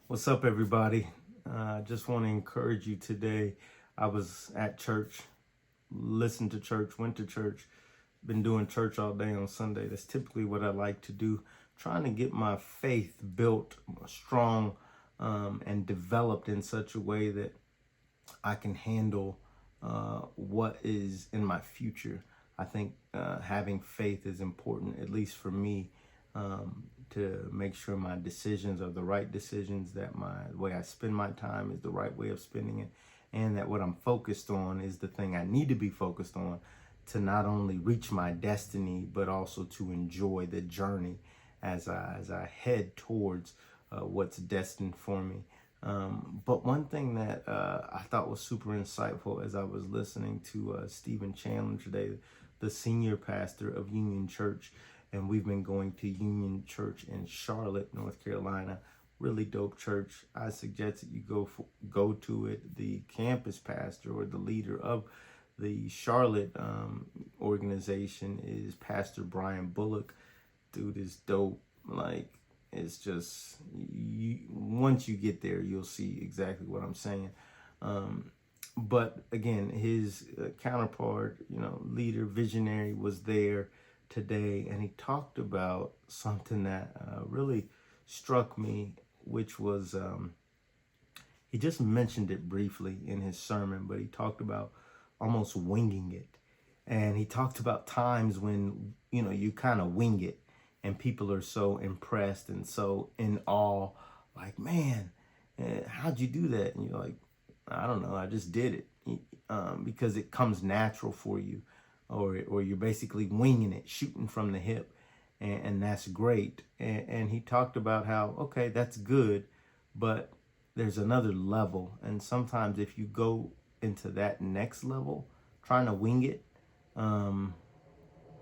What's up, everybody? Just want to encourage you today. I was at church, listened to church, went to church, been doing church all day on Sunday. That's typically what I like to do, trying to get my faith built strong and developed in such a way that I can handle what is in my future. I think having faith is important, at least for me, to make sure my decisions are the right decisions, that the way I spend my time is the right way of spending it, and that what I'm focused on is the thing I need to be focused on to not only reach my destiny, but also to enjoy the journey as I head towards what's destined for me. But one thing that I thought was super insightful as I was listening to Stephen Chandler today, the senior pastor of Union Church, and we've been going to Union Church in Charlotte, North Carolina. Really dope church. I suggest that you go to it. The campus pastor or the leader of the Charlotte organization is Pastor Brian Bullock. Dude is dope. Like, it's just, once you get there, you'll see exactly what I'm saying. But again, his counterpart, leader, visionary, was there today, and he talked about something that really struck me, which was he just mentioned it briefly in his sermon, but he talked about almost winging it. And he talked about times when you kind of wing it and people are so impressed and so in awe, like, man, how'd you do that? And you're like, I don't know, I just did it, because it comes natural for you, or you're basically winging it, shooting from the hip, and that's great. And he talked about how, okay, that's good, but there's another level, and sometimes if you go into that next level, trying to wing it,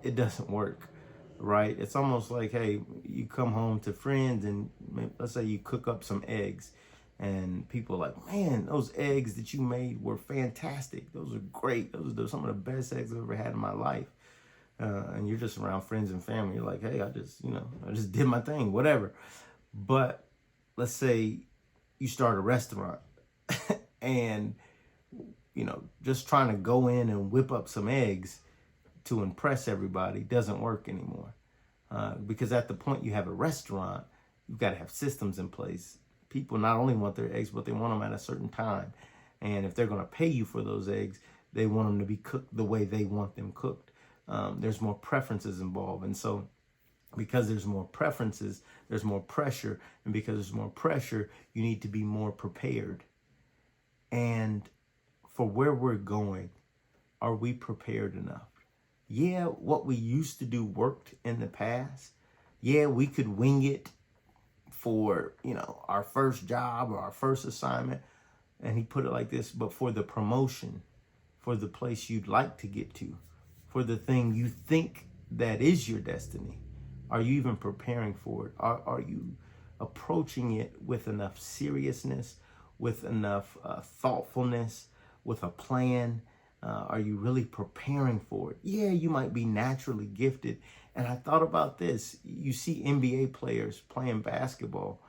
it doesn't work, right? It's almost like, hey, you come home to friends and let's say you cook up some eggs, and people are like, man, those eggs that you made were fantastic. Those are great. Those are some of the best eggs I've ever had in my life. And you're just around friends and family. You're like, hey, I just did my thing, whatever. But let's say you start a restaurant and, just trying to go in and whip up some eggs to impress everybody doesn't work anymore. Because at the point you have a restaurant, you've got to have systems in place. People not only want their eggs, but they want them at a certain time. And if they're going to pay you for those eggs, they want them to be cooked the way they want them cooked. There's more preferences involved. And so because there's more preferences, there's more pressure. And because there's more pressure, you need to be more prepared. And for where we're going, are we prepared enough? Yeah, what we used to do worked in the past. Yeah, we could wing it for, our first job or our first assignment. And he put it like this, but for the promotion, for the place you'd like to get to, for the thing you think that is your destiny, are you even preparing for it? Are you approaching it with enough seriousness, with enough thoughtfulness, with a plan? Are you really preparing for it? Yeah, you might be naturally gifted. And I thought about this. You see NBA players playing basketball,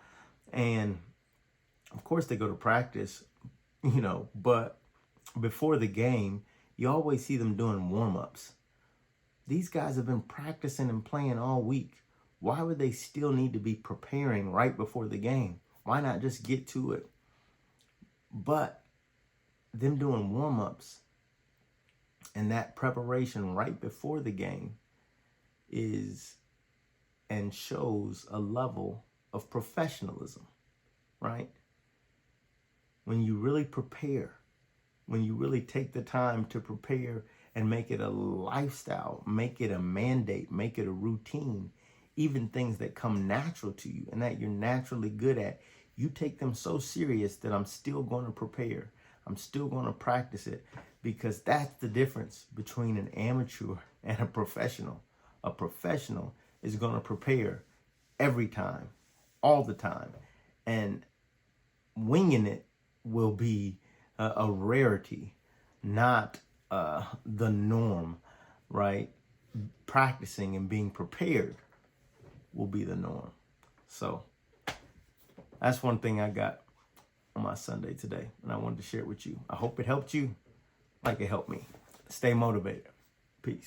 and of course they go to practice, but before the game, you always see them doing warm-ups. These guys have been practicing and playing all week. Why would they still need to be preparing right before the game? Why not just get to it? But them doing warm-ups and that preparation right before the game is and shows a level of professionalism, right? When you really prepare, when you really take the time to prepare and make it a lifestyle, make it a mandate, make it a routine, even things that come natural to you and that you're naturally good at, you take them so serious that I'm still going to prepare. I'm still going to practice it, because that's the difference between an amateur and a professional. A professional is going to prepare every time, all the time. And winging it will be a rarity, not the norm, right? Practicing and being prepared will be the norm. So That's one thing I got on my Sunday today, and I wanted to share it with you. I hope it helped you like it helped me. Stay motivated. Peace.